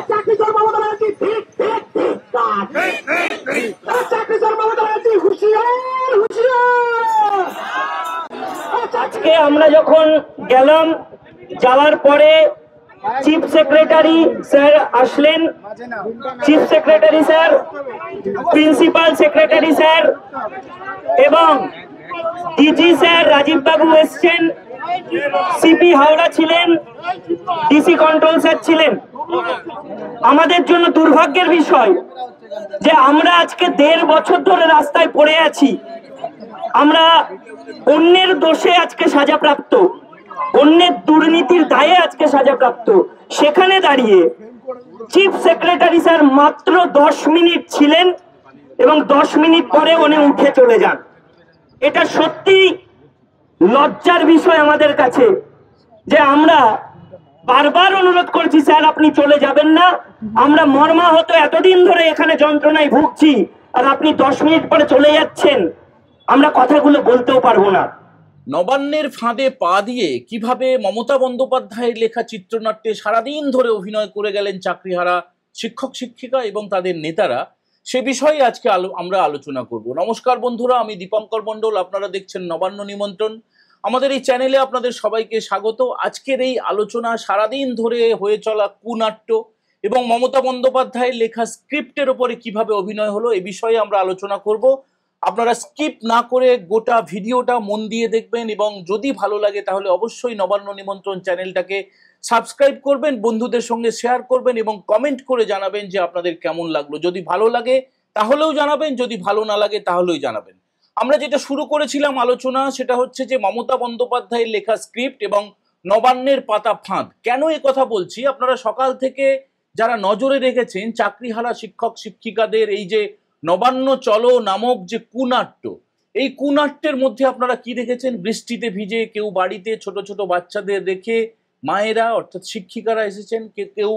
চাকরি চোর মমতা ব্যানার্জি চাকরি চোর মমতা ব্যানার্জি হুঁশিয়ার হুঁশিয়ার। আজকে আমরা যখন গেলাম, যাওয়ার পরে চিফ সেক্রেটারি স্যার আসলেন, chief secretary sir, principal secretary sir এবং ডিজি স্যার রাজীব বাবু এসছেন, সিপি হাওড়া ছিলেন, ডিসি কন্ট্রোল স্যার ছিলেন। আমাদের জন্য দুর্ভাগ্যের বিষয় যে আমরা আজকে 1.5 বছর ধরে রাস্তায় পড়ে আছি। আমরা অন্যের দোষে আজকে সাজাপ্রাপ্ত, অন্যের দুর্নীতির দায়ে আজকে সাজাপ্রাপ্ত। সেখানে দাঁড়িয়ে চিফ সেক্রেটারি স্যার মাত্র 10 মিনিট ছিলেন এবং 10 মিনিট পরে উনি উঠে চলে যান। এটা সত্যি লজ্জার বিষয় আমাদের কাছে যে আমরা বারবার অনুরোধ করছি, স্যার আপনি চলে যাবেন না, আমরা মর্মাহত এতদিন ধরে এখানে যন্ত্রণায় ভুগছি, আর আপনি 10 মিনিট পরে চলে যাচ্ছেন, আমরা কথাগুলো বলতেও পারবো না। নবান্নের ফাঁদে পা দিয়ে কিভাবে মমতা বন্দ্যোপাধ্যায়ের লেখা চিত্রনাট্যে সারাদিন ধরে অভিনয় করে গেলেন চাকরিহারা শিক্ষক শিক্ষিকা এবং তাদের নেতারা, সে বিষয়ে আজকে আমরা আলোচনা করব। নমস্কার বন্ধুরা, আমি দীপঙ্কর মণ্ডল, আপনারা দেখছেন নবান্ন নিমন্ত্রণ। আমাদের এই চ্যানেলে আপনাদের সবাইকে স্বাগত। আজকের এই আলোচনা সারাদিন ধরে হয়ে চলা কুনাট্য এবং মমতা বন্দ্যোপাধ্যায়ের লেখা স্ক্রিপ্টের ওপরে কিভাবে অভিনয় হলো এ বিষয়ে আমরা আলোচনা করব। আপনারা স্কিপ না করে গোটা ভিডিওটা মন দিয়ে দেখবেন এবং যদি ভালো লাগে তাহলে অবশ্যই নবান্ন নিমন্ত্রণ চ্যানেলটাকে সাবস্ক্রাইব করবেন, বন্ধুদের সঙ্গে শেয়ার করবেন এবং কমেন্ট করে জানাবেন যে আপনাদের কেমন লাগলো। যদি ভালো লাগে তাহলেও জানাবেন, যদি ভালো না লাগে তাহলেও জানাবেন। আমরা যেটা শুরু করেছিলাম আলোচনা সেটা হচ্ছে যে মমতা বন্দ্যোপাধ্যায়ের লেখা স্ক্রিপ্ট এবং নবান্নের পাতা ফাঁদ। কেন এ কথা বলছি, আপনারা সকাল থেকে যারা নজরে রেখেছেন চাকরিহারা শিক্ষক শিক্ষিকাদের এই যে নবান্ন চলো নামক যে কুনাট্য, এই কুনাট্যের মধ্যে আপনারা কি দেখেছেন? বৃষ্টিতে ভিজে কেউ বাড়িতে ছোট ছোট বাচ্চাদের রেখে, মায়েরা অর্থাৎ শিক্ষিকারা এসেছেন, কেউ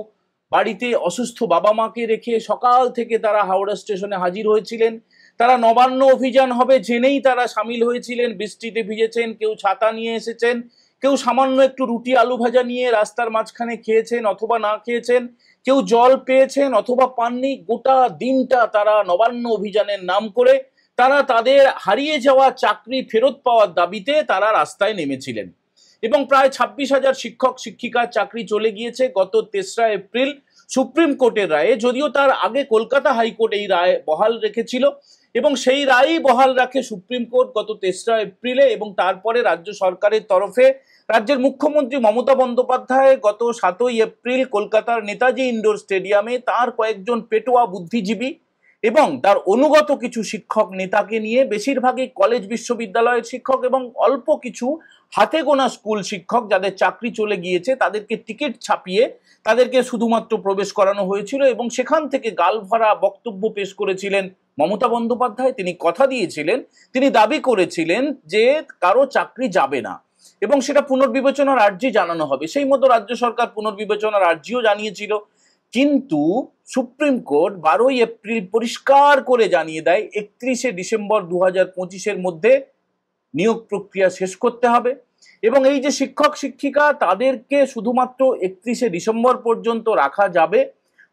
বাড়িতে অসুস্থ বাবা মাকে রেখে সকাল থেকে তারা হাওড়া স্টেশনে হাজির হয়েছিলেন। তারা নবান্ন অভিযান হবে জেনেই তারা সামিল হয়েছিলেন, বৃষ্টিতে ভিজেছেন, কেউ ছাতা নিয়ে এসেছেন, কেউ সামান্য একটু রুটি আলু ভাজা নিয়ে রাস্তার মাঝখানে খেয়েছেন অথবা না খেয়েছেন, কেউ জল পেয়েছেন অথবা পাননি। গোটা দিনটা তারা নবান্ন অভিযানের নাম করে তারা তাদের হারিয়ে যাওয়া চাকরি ফেরত পাওয়ার দাবিতে তারা রাস্তায় নেমেছিলেন এবং প্রায় 26,000 শিক্ষক শিক্ষিকার চাকরি চলে গিয়েছে গত 3রা এপ্রিল সুপ্রিম কোর্টের রায়ে। যদিও তার আগে কলকাতা হাইকোর্ট এই রায় বহাল রেখেছিল এবং সেই রায়ই বহাল রাখে সুপ্রিম কোর্ট গত 3রা এপ্রিলে এবং তারপরে রাজ্য সরকারের তরফে রাজ্যের মুখ্যমন্ত্রী মমতা বন্দ্যোপাধ্যায় গত 7ই এপ্রিল কলকাতার নেতাজি ইন্ডোর স্টেডিয়ামে তার কয়েকজন পেটোয়া বুদ্ধিজীবী এবং তার অনুগত কিছু শিক্ষক নেতাকে নিয়ে, বেশিরভাগই কলেজ বিশ্ববিদ্যালয়ের শিক্ষক এবং অল্প কিছু হাতে গোনা স্কুল শিক্ষক যাদের চাকরি চলে গিয়েছে, তাদেরকে টিকিট ছাপিয়ে তাদেরকে শুধুমাত্র প্রবেশ করানো হয়েছিল এবং সেখান থেকে গালভরা বক্তব্য পেশ করেছিলেন মমতা বন্দ্যোপাধ্যায়। তিনি কথা দিয়েছিলেন, তিনি দাবি করেছিলেন যে কারো চাকরি যাবে না এবং সেটা পুনর্বিবেচনার আর্জি জানানো হবে। সেই মতো রাজ্য সরকার পুনর্বিবেচনার আর্জিও জানিয়েছিল, কিন্তু সুপ্রিম কোর্ট 12ই এপ্রিল পরিষ্কার করে জানিয়ে দেয় 31শে ডিসেম্বর 2025-এর মধ্যে নিয়োগ প্রক্রিয়া শেষ করতে হবে এবং এই যে শিক্ষক শিক্ষিকা তাদেরকে শুধুমাত্র 31শে ডিসেম্বর পর্যন্ত রাখা যাবে,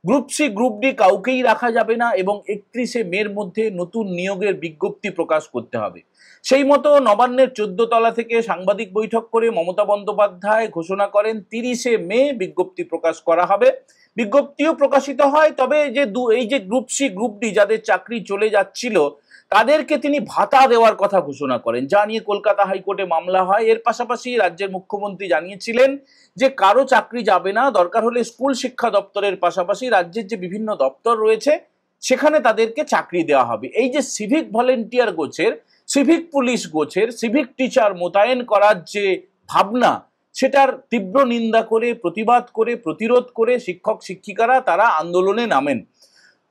গ্রুপ সি গ্রুপ ডি কাউকেই রাখা যাবে না এবং 31শে মের মধ্যে নতুন নিয়োগের বিজ্ঞপ্তি প্রকাশ করতে হবে। সেই মতো নবান্নের 14 তলা থেকে সাংবাদিক বৈঠক করে মমতা বন্দ্যোপাধ্যায় ঘোষণা করেন 30শে মে বিজ্ঞপ্তি প্রকাশ করা হবে। বিজ্ঞপ্তিও প্রকাশিত হয়, তবে যে এই যে গ্রুপ সি গ্রুপ ডি যাদের চাকরি চলে যাচ্ছিল তাদেরকে তিনি ভাতা দেওয়ার কথা ঘোষণা করেন, যা নিয়ে কলকাতা হাইকোর্টে মামলা হয়। এর পাশাপাশি রাজ্যের মুখ্যমন্ত্রী জানিয়েছিলেন যে কারো চাকরি যাবে না, দরকার হলে স্কুল শিক্ষা দপ্তরের পাশাপাশি রাজ্যের যে বিভিন্ন দপ্তর রয়েছে সেখানে তাদেরকে চাকরি দেওয়া হবে। এই যে সিভিক ভলেন্টিয়ার গোছের, সিভিক পুলিশ গোছের, সিভিক টিচার মোতায়েন করার যে ভাবনা, সেটার তীব্র নিন্দা করে, প্রতিবাদ করে, প্রতিরোধ করে শিক্ষক শিক্ষিকারা তারা আন্দোলনে নামেন।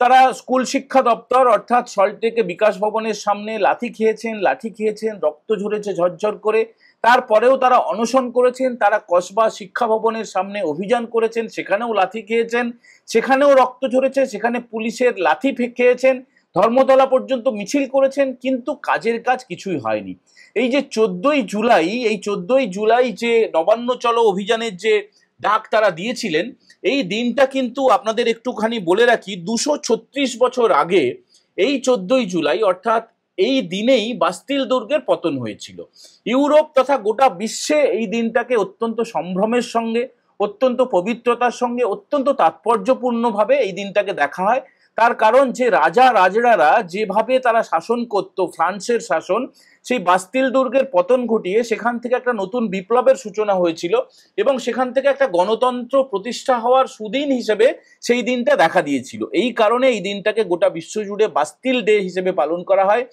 তারা স্কুল শিক্ষা দপ্তর অর্থাৎ সল্টলেকে বিকাশ ভবনের সামনে লাঠি খেয়েছেন, রক্ত ঝরেছে ঝরঝর করে। তারপরেও তারা অনশন করেছেন, তারা কসবা শিক্ষা ভবনের সামনে অভিযান করেছেন, সেখানেও লাঠি খেয়েছেন, সেখানেও রক্ত ঝরেছে, সেখানে পুলিশের লাঠি খেয়েছেন, ধর্মতলা পর্যন্ত মিছিল করেছেন, কিন্তু কাজের কাজ কিছুই হয়নি। এই যে 14ই জুলাই যে নবান্ন চলো অভিযানের যে ডাক তারা দিয়েছিলেন, এই দিনটা কিন্তু আপনাদের একটুখানি বলে রাখি 236 বছর আগে এই 14ই জুলাই অর্থাৎ এই দিনেই বাস্তিল দুর্গের পতন হয়েছিল। ইউরোপ তথা গোটা বিশ্বে এই দিনটাকে অত্যন্ত সম্ভ্রমের সঙ্গে, অত্যন্ত পবিত্রতার সঙ্গে, অত্যন্ত তাৎপর্যপূর্ণভাবে এই দিনটাকে দেখা হয়। তার কারণ যে রাজা রাজড়ারা যেভাবে তারা শাসন করত, ফ্রান্সের শাসন, সেই বাস্তিল দুর্গের পতন ঘটিয়ে সেখান থেকে একটা নতুন বিপ্লবের সূচনা হয়েছিল এবং সেখান থেকে একটা গণতন্ত্র প্রতিষ্ঠা হওয়ার সুদিন হিসেবে সেই দিনটা দেখা দিয়েছিল। এই কারণে এই দিনটাকে গোটা বিশ্বজুড়ে বাস্তিল ডে হিসেবে পালন করা হয়।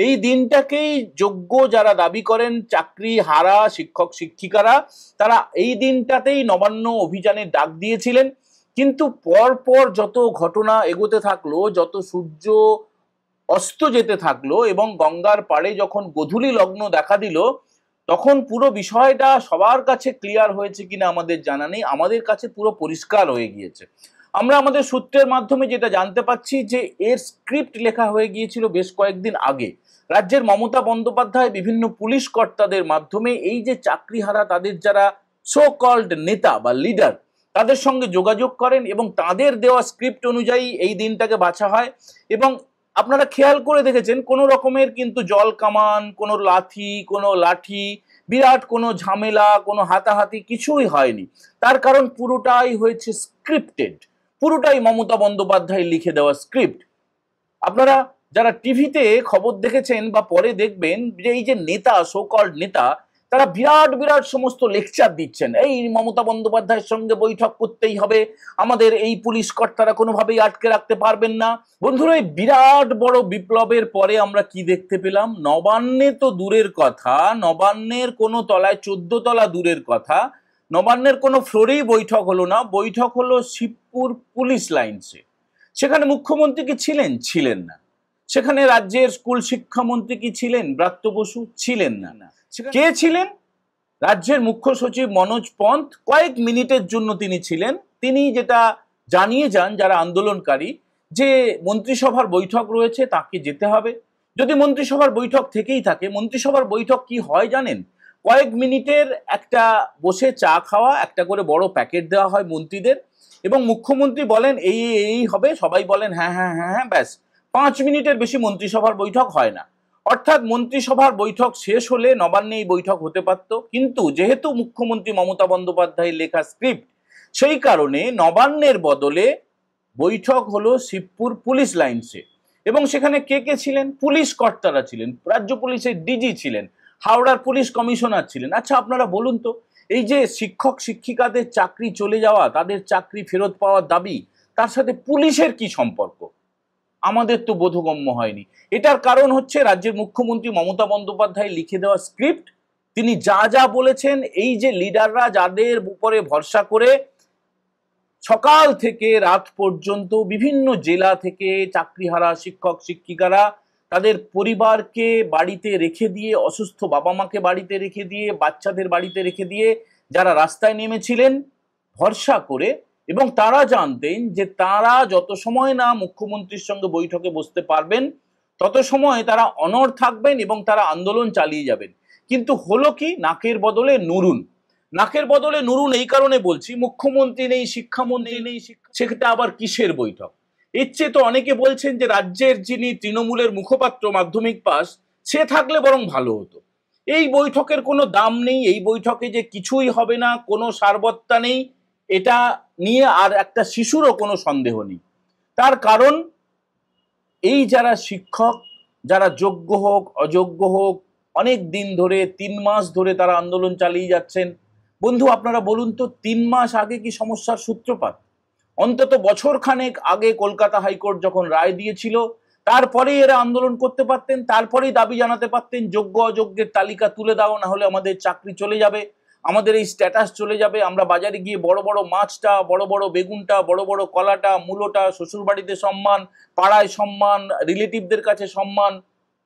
এই দিনটাকেই যোগ্য যারা দাবি করেন চাকরি হারা শিক্ষক শিক্ষিকারা, তারা এই দিনটাতেই নবান্ন অভিযানের ডাক দিয়েছিলেন। কিন্তু পরপর যত ঘটনা এগোতে থাকলো, যত সূর্য অস্ত যেতে থাকলো এবং গঙ্গার পাড়ে যখন গোধূলি লগ্ন দেখা দিল, তখন পুরো বিষয়টা সবার কাছে ক্লিয়ার হয়েছে কিনা আমাদের জানা নেই, আমাদের কাছে পুরো পরিষ্কার হয়ে গিয়েছে। আমরা আমাদের সূত্রের মাধ্যমে যেটা জানতে পাচ্ছি যে এর স্ক্রিপ্ট লেখা হয়ে গিয়েছিল বেশ কয়েকদিন আগে। রাজ্যের মমতা বন্দ্যোপাধ্যায় বিভিন্ন পুলিশ কর্তাদের মাধ্যমে এই যে চাকরিহারা তাদের যারা সো কল্ড নেতা বা লিডার, তাদের সঙ্গে যোগাযোগ করেন এবং তাদের দেওয়া স্ক্রিপ্ট অনুযায়ী এই দিনটাকে বাছা হয়। এবং আপনারা খেয়াল করে দেখেছেন কোনো রকমের কিন্তু জল কামান, কোনো লাঠি, বিরাট কোনো ঝামেলা, কোনো হাতাহাতি কিছুই হয়নি। তার কারণ পুরোটাই হয়েছে স্ক্রিপ্টেড, পুরোটাই মমতা বন্দ্যোপাধ্যায় লিখে দেওয়া স্ক্রিপ্ট। আপনারা যারা টিভিতে খবর দেখেছেন বা পরে দেখবেন যে এই যে নেতা, সো কল্ড নেতা, তারা বিরাট বিরাট সমস্ত লেকচার দিচ্ছেন, এই মমতা বন্দ্যোপাধ্যায়ের সঙ্গে বৈঠক করতেই হবে, আমাদের এই পুলিশ কর্তারা কোনোভাবেই আটকে রাখতে পারবেন না। বন্ধুরা, এই বিরাট বড় বিপ্লবের পরে আমরা কি দেখতে পেলাম? নবান্নে তো দূরের কথা, নবান্নের কোনো তলায় 14 তলা দূরের কথা, নবান্নের কোনো ফ্লোরেই বৈঠক হলো না, বৈঠক হলো শিবপুর পুলিশ লাইন্সে। সেখানে মুখ্যমন্ত্রী কি ছিলেন? ছিলেন না। সেখানে রাজ্যের স্কুল শিক্ষামন্ত্রী কি ছিলেন? ব্রাত্য বসু ছিলেন না। কে ছিলেন? রাজ্যের মুখ্য সচিব মনোজ পন্থ কয়েক মিনিটের জন্য তিনি ছিলেন। তিনি যেটা জানিয়ে যান যারা আন্দোলনকারী যে মন্ত্রিসভার বৈঠক রয়েছে, তাকে যেতে হবে। যদি মন্ত্রিসভার বৈঠক থেকেই থাকে, মন্ত্রিসভার বৈঠক কি হয় জানেন? কয়েক মিনিটের একটা বসে চা খাওয়া, একটা করে বড় প্যাকেট দেওয়া হয় মন্ত্রীদের এবং মুখ্যমন্ত্রী বলেন এই এই হবে, সবাই বলেন হ্যাঁ হ্যাঁ হ্যাঁ হ্যাঁ, ব্যাস 5 মিনিটের বেশি মন্ত্রিসভার বৈঠক হয় না। অর্থাৎ মন্ত্রিসভার বৈঠক শেষ হলে নবান্নে এই বৈঠক হতে পারত, কিন্তু যেহেতু মুখ্যমন্ত্রী মমতা বন্দ্যোপাধ্যায়ের লেখা স্ক্রিপ্ট, সেই কারণে নবান্নের বদলে বৈঠক হলো শিবপুর পুলিশ লাইন্সে। এবং সেখানে কে কে ছিলেন? পুলিশ কর্তারা ছিলেন, রাজ্য পুলিশের ডিজি ছিলেন, হাওড়ার পুলিশ কমিশনার ছিলেন। আচ্ছা আপনারা বলুন তো, এই যে শিক্ষক শিক্ষিকাদের চাকরি চলে যাওয়া, তাদের চাকরি ফেরত পাওয়ার দাবি, তার সাথে পুলিশের কি সম্পর্ক? আমাদের তো বোধগম্য হয়নি। এটার কারণ হচ্ছে রাজ্যের মুখ্যমন্ত্রী মমতা বন্দ্যোপাধ্যায় লিখে দেওয়া স্ক্রিপ্ট। তিনি যা যা বলেছেন, এই যে লিডাররা যাদের উপরে ভরসা করে সকাল থেকে রাত পর্যন্ত বিভিন্ন জেলা থেকে চাকরিহারা শিক্ষক শিক্ষিকারা তাদের পরিবারকে বাড়িতে রেখে দিয়ে, অসুস্থ বাবা মাকে বাড়িতে রেখে দিয়ে, বাচ্চাদের বাড়িতে রেখে দিয়ে যারা রাস্তায় নেমেছিলেন ভরসা করে, এবং তারা জানতেন যে তারা যত সময় না মুখ্যমন্ত্রীর সঙ্গে বৈঠকে বসতে পারবেন তত সময় তারা অনড় থাকবেন এবং তারা আন্দোলন চালিয়ে যাবেন। কিন্তু হলো কি? নাকের বদলে নুরুন। নাকের বদলে নুরুন এই কারণে বলছি, মুখ্যমন্ত্রী নেই, শিক্ষামন্ত্রী নেই, সেটা আবার কিসের বৈঠক? এর চেয়ে তো অনেকে বলছেন যে রাজ্যের যিনি তৃণমূলের মুখপাত্র মাধ্যমিক পাস, সে থাকলে বরং ভালো হতো। এই বৈঠকের কোনো দাম নেই, এই বৈঠকে যে কিছুই হবে না, কোনো সারবত্তা নেই, এটা নিয়ে আর একটা শিশুরও কোনো সন্দেহ নেই। তার কারণ এই যারা শিক্ষক, যারা যোগ্য হোক অযোগ্য হোক, অনেক দিন ধরে 3 মাস ধরে তারা আন্দোলন চালিয়ে যাচ্ছেন। বন্ধু আপনারা বলুন তো, 3 মাস আগে কি সমস্যার সূত্রপাত? অন্তত বছর খানেক আগে কলকাতা হাইকোর্ট যখন রায় দিয়েছিল, তারপরেই এরা আন্দোলন করতে পারতেন, তারপরেই দাবি জানাতে পারতেন যোগ্য অযোগ্যের তালিকা তুলে দাও, না হলে আমাদের চাকরি চলে যাবে, আমাদের এই স্ট্যাটাস চলে যাবে, আমরা বাজারে গিয়ে বড় বড় মাছটা, বড় বড় বেগুনটা, বড় বড় কলাটা, মূলোটা, শ্বশুরবাড়িতে সম্মান, পাড়ায় সম্মান, রিলেটিভদের কাছে সম্মান,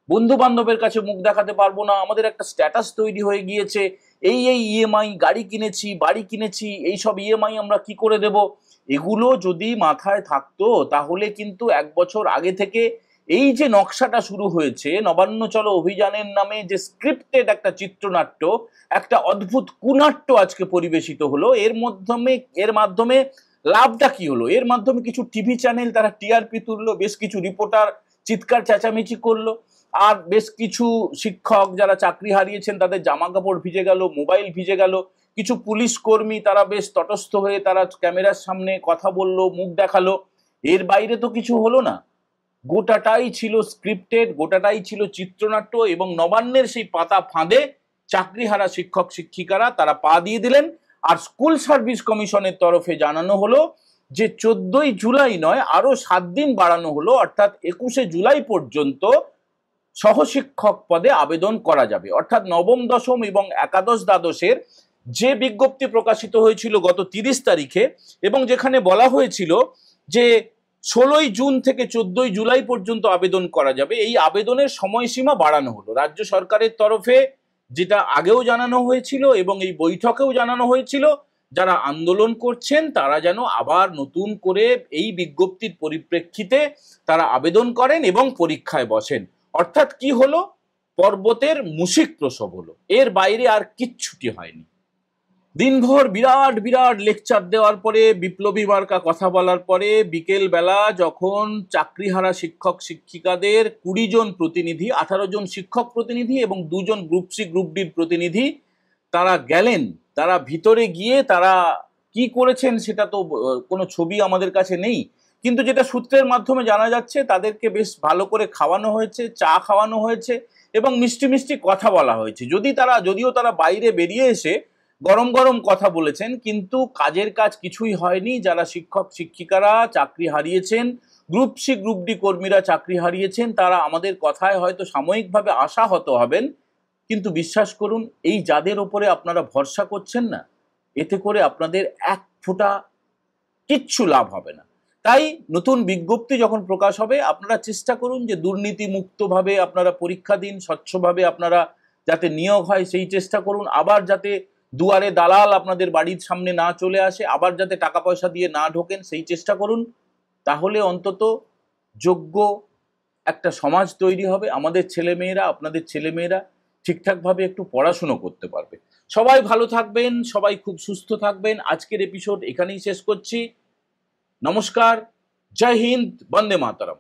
বন্ধু বান্ধবের কাছে মুখ দেখাতে পারবো না, আমাদের একটা স্ট্যাটাস তৈরি হয়ে গিয়েছে, এই ইএমআই, গাড়ি কিনেছি, বাড়ি কিনেছি, এই সব ইএমআই আমরা কি করে দেব? এগুলো যদি মাথায় থাকতো তাহলে কিন্তু 1 বছর আগে থেকে এই যে নকশাটা শুরু হয়েছে নবান্ন চলো অভিযানের নামে, যে স্ক্রিপ্টেড একটা চিত্রনাট্য, একটা অদ্ভুত কুনাট্য আজকে পরিবেশিত হলো, এর মাধ্যমে লাভটা কি হলো? এর মাধ্যমে কিছু টিভি চ্যানেল তারা টিআরপি তুললো, বেশ কিছু রিপোর্টার চিৎকার চেঁচামেচি করলো, আর বেশ কিছু শিক্ষক যারা চাকরি হারিয়েছেন তাদের জামা কাপড় ভিজে গেল, মোবাইল ভিজে গেল, কিছু পুলিশ কর্মী তারা বেশ তটস্থ হয়ে তারা ক্যামেরার সামনে কথা বললো, মুখ দেখালো। এর বাইরে তো কিছু হলো না, গোটাটাই ছিল স্ক্রিপ্টেড, গোটাটাই ছিল চিত্রনাট্য। এবং নবান্নের সেই পাতা ফাঁদে চাকরিহারা শিক্ষক শিক্ষিকারা তারা পা দিয়ে দিলেন। আর স্কুল সার্ভিস কমিশনের তরফে জানানো হলো যে 14ই জুলাই নয়, আরো 7 দিন বাড়ানো হলো, অর্থাৎ 21শে জুলাই পর্যন্ত সহশিক্ষক পদে আবেদন করা যাবে। অর্থাৎ নবম, দশম এবং একাদশ দ্বাদশের যে বিজ্ঞপ্তি প্রকাশিত হয়েছিল গত 30 তারিখে, এবং যেখানে বলা হয়েছিল যে 16ই জুন থেকে 14ই জুলাই পর্যন্ত আবেদন করা যাবে, এই আবেদনের সময়সীমা বাড়ানো হলো রাজ্য সরকারের তরফে, যেটা আগেও জানানো হয়েছিল এবং এই বৈঠকেও জানানো হয়েছিল। যারা আন্দোলন করছেন তারা যেন আবার নতুন করে এই বিজ্ঞপ্তির পরিপ্রেক্ষিতে তারা আবেদন করেন এবং পরীক্ষায় বসেন। অর্থাৎ কি হলো? পর্বতের মুশিক প্রসব হলো, এর বাইরে আর কিচ্ছুটি হয়নি। দিনভর বিরাট বিরাট লেকচার দেওয়ার পরে, বিপ্লবী মার্কা কথা বলার পরে, বিকেল বেলা যখন চাকরিহারা শিক্ষক শিক্ষিকাদের 20 জন প্রতিনিধি, 18 জন শিক্ষক প্রতিনিধি এবং 2 জন গ্রুপ সি গ্রুপ ডির প্রতিনিধি তারা গেলেন, তারা ভিতরে গিয়ে তারা কি করেছেন সেটা তো কোনো ছবি আমাদের কাছে নেই, কিন্তু যেটা সূত্রের মাধ্যমে জানা যাচ্ছে তাদেরকে বেশ ভালো করে খাওয়ানো হয়েছে, চা খাওয়ানো হয়েছে এবং মিষ্টি মিষ্টি কথা বলা হয়েছে। যদিও তারা বাইরে বেরিয়ে এসে গরম গরম কথা বলেছেন, কিন্তু কাজের কাজ কিছুই হয়নি। যারা শিক্ষক শিক্ষিকারা চাকরি হারিয়েছেন, গ্রুপ সি গ্রুপ ডি কর্মীরা চাকরি হারিয়েছেন, তারা আমাদের কথায় হয়তো সাময়িকভাবে আশাহত হবেন, কিন্তু বিশ্বাস করুন, এই যাদের ওপরে আপনারা ভরসা করছেন না, এতে করে আপনাদের এক ফোঁটা কিচ্ছু লাভ হবে না। তাই নতুন বিজ্ঞপ্তি যখন প্রকাশ হবে আপনারা চেষ্টা করুন যে দুর্নীতি মুক্তভাবে আপনারা পরীক্ষা দিন, স্বচ্ছভাবে আপনারা যাতে নিয়োগ হয় সেই চেষ্টা করুন। আবার যাতে দুয়ারে দালাল আপনাদের বাড়ির সামনে না চলে আসে, আবার যাতে টাকা পয়সা দিয়ে না ঢোকেন সেই চেষ্টা করুন। তাহলে অন্তত যোগ্য একটা সমাজ তৈরি হবে, আমাদের ছেলেমেয়েরা, আপনাদের ছেলেমেয়েরা ঠিকঠাকভাবে একটু পড়াশুনো করতে পারবে। সবাই ভালো থাকবেন, সবাই খুব সুস্থ থাকবেন। আজকের এপিসোড এখানেই শেষ করছি। নমস্কার, জয় হিন্দ, বন্দে মাতরম।